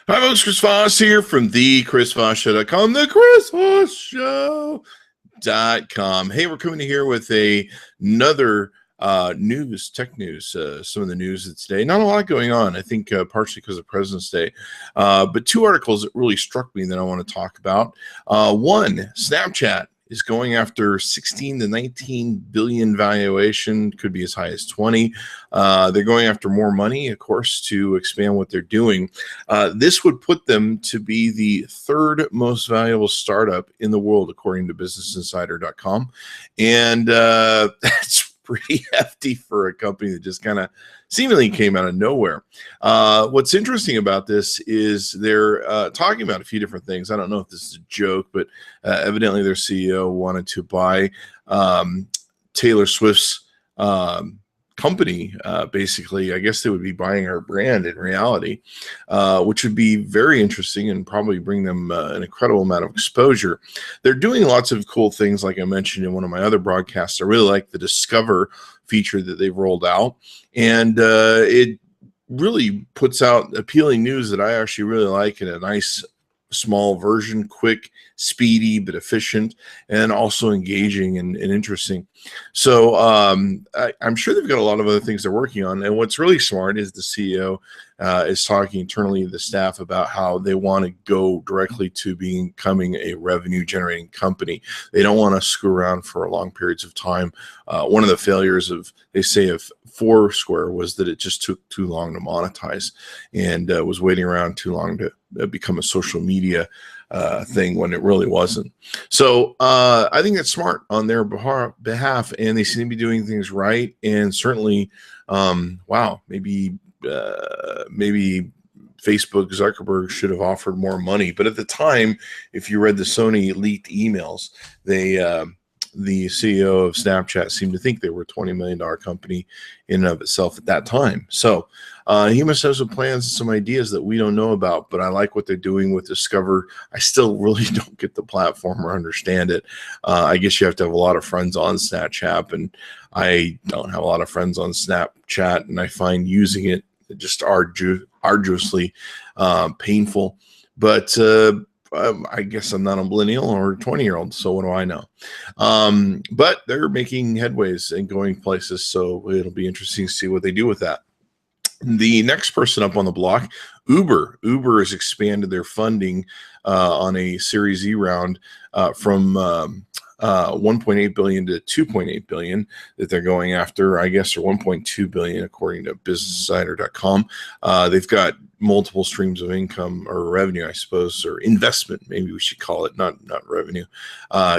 Hi, folks. Chris Voss here from the Chris Voss Show.com, the Chris Voss Show.com. Hey, we're coming here with another tech news, some of the news of today. Not a lot going on, I think, partially because of President's Day, but two articles that really struck me that I want to talk about. One, Snapchat is going after 16 to 19 billion valuation, could be as high as 20. They're going after more money, of course, to expand what they're doing. This would put them to be the third most valuable startup in the world, according to businessinsider.com. And that's pretty hefty for a company that just kind of seemingly came out of nowhere. What's interesting about this is they're talking about a few different things. I don't know if this is a joke, but evidently their CEO wanted to buy Taylor Swift's company. Basically, I guess they would be buying her brand in reality, which would be very interesting and probably bring them an incredible amount of exposure. They're doing lots of cool things, like I mentioned in one of my other broadcasts. I really like the Discover feature that they've rolled out, and it really puts out appealing news that I actually really like in a nice small version, quick, speedy, but efficient, and also engaging and interesting. So I'm sure they've got a lot of other things they're working on. And what's really smart is the CEO is talking internally to the staff about how they want to go directly to becoming a revenue generating company. They don't want to screw around for long periods of time. One of the failures of Foursquare was that it just took too long to monetize and was waiting around too long to become a social media thing when it really wasn't. So I think that's smart on their behalf, and they seem to be doing things right. And certainly, maybe Facebook, Zuckerberg should have offered more money. But at the time, if you read the Sony leaked emails, the CEO of Snapchat seemed to think they were a $20 million company in and of itself at that time. So he must have some plans and some ideas that we don't know about, but I like what they're doing with Discover. I still really don't get the platform or understand it. I guess you have to have a lot of friends on Snapchat, and I don't have a lot of friends on Snapchat, and I find using it just arduously painful. But I guess I'm not a millennial or a 20-year-old, so what do I know? But they're making headways and going places, so it'll be interesting to see what they do with that. The next person up on the block, Uber. Uber has expanded their funding on a Series E round from 1.8 billion to 2.8 billion that they're going after, I guess, or 1.2 billion according to businessinsider.com. They've got multiple streams of income or revenue, I suppose, or investment, maybe we should call it, not revenue,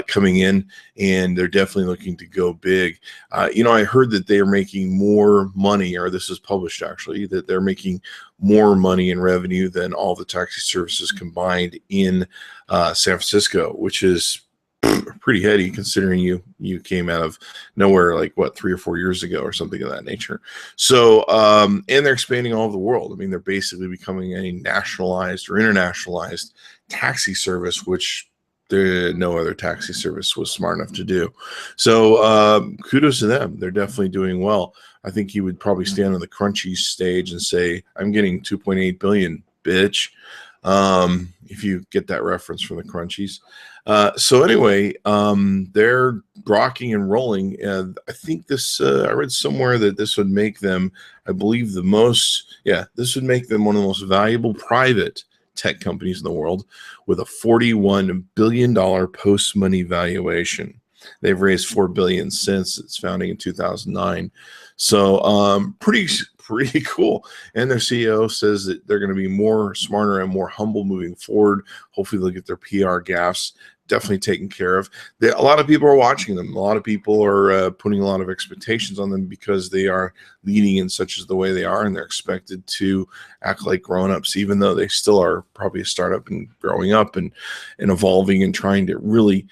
coming in, and they're definitely looking to go big. I heard that they are making more money, or this is published actually, that they're making more money in revenue than all the taxi services combined in San Francisco, which is pretty heady considering you came out of nowhere like 3 or 4 years ago or something of that nature. So and they're expanding all over the world. I mean, they're basically becoming a nationalized or internationalized taxi service, which no other taxi service was smart enough to do. So kudos to them. They're definitely doing well. I think you would probably stand on the Crunchy stage and say, I'm getting 2.8 billion, bitch. If you get that reference from the Crunchies. So anyway, they're rocking and rolling. And I think I read somewhere that this would make them, I believe this would make them one of the most valuable private tech companies in the world with a $41 billion post-money valuation. They've raised $4 billion since its founding in 2009. So pretty cool. And their CEO says that they're going to be more smarter and more humble moving forward. Hopefully they'll get their PR gaffes definitely taken care of. A lot of people are watching them. A lot of people are putting a lot of expectations on them because they are leading in such as the way they are, and they're expected to act like grown-ups, even though they still are probably a startup and growing up and evolving and trying to really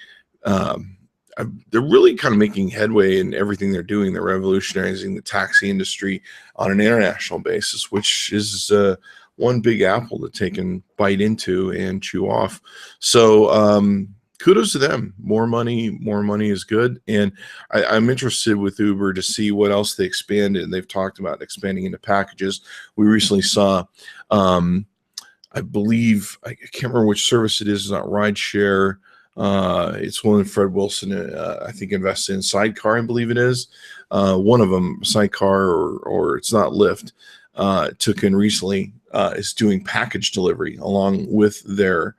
they're really kind of making headway in everything they're doing. They're revolutionizing the taxi industry on an international basis, which is one big apple to take and bite into and chew off. So kudos to them. More money is good. And I'm interested with Uber to see what else they expanded. And they've talked about expanding into packages. We recently saw I believe, I can't remember which service it is. It's not rideshare. It's one Fred Wilson, I think, invests in. Sidecar, I believe it is. One of them, Sidecar, or it's not Lyft, took in recently, is doing package delivery along with their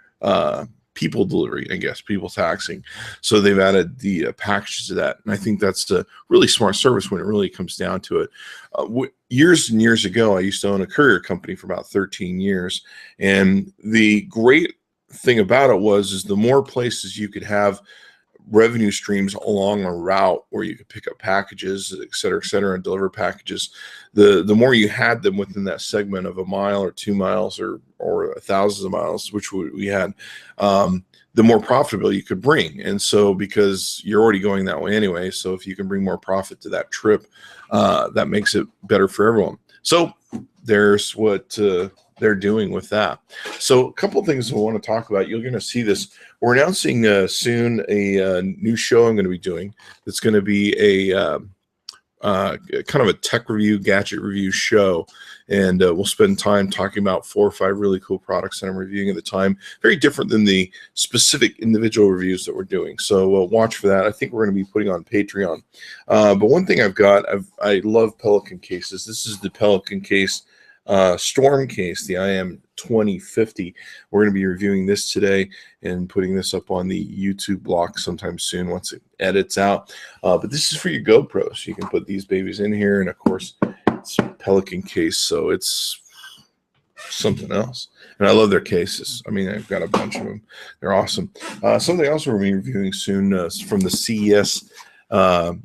people delivery, I guess, people taxing. So they've added the packages to that. And I think that's a really smart service when it really comes down to it. Years and years ago, I used to own a courier company for about 13 years. And the great thing about it is the more places you could have revenue streams along a route where you could pick up packages, et cetera, and deliver packages, the more you had them within that segment of a mile or 2 miles or thousands of miles, which we had, the more profitable you could bring. And so, because you're already going that way anyway, so if you can bring more profit to that trip, that makes it better for everyone. So there's what they're doing with that. So a couple of things I want to talk about. You're going to see this. We're announcing soon a new show I'm going to be doing. It's going to be a kind of a tech review, gadget review show. And we'll spend time talking about 4 or 5 really cool products that I'm reviewing at the time. Very different than the specific individual reviews that we're doing. So watch for that. I think we're going to be putting on Patreon. But one thing I love Pelican cases. This is the Pelican case Storm case, the IM2050. We're going to be reviewing this today and putting this up on the YouTube block sometime soon once it edits out. But this is for your GoPros. You can put these babies in here, and of course, it's a Pelican case, so it's something else. And I love their cases. I mean, I've got a bunch of them. They're awesome. Something else we're going to be reviewing soon from the CES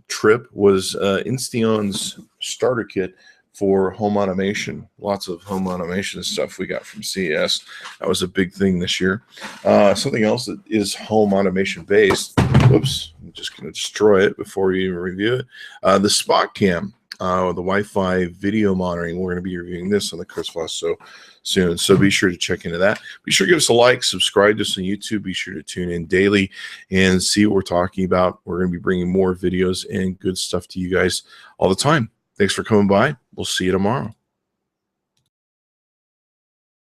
trip was Insteon's starter kit for home automation. Lots of home automation stuff we got from CES. That was a big thing this year. Something else that is home automation based. Oops, I'm just going to destroy it before we even review it. The Spot Cam, the Wi-Fi video monitoring. We're going to be reviewing this on the Chris Voss Show soon. So be sure to check into that. Be sure to give us a like, subscribe to us on YouTube. Be sure to tune in daily and see what we're talking about. We're going to be bringing more videos and good stuff to you guys all the time. Thanks for coming by. We'll see you tomorrow.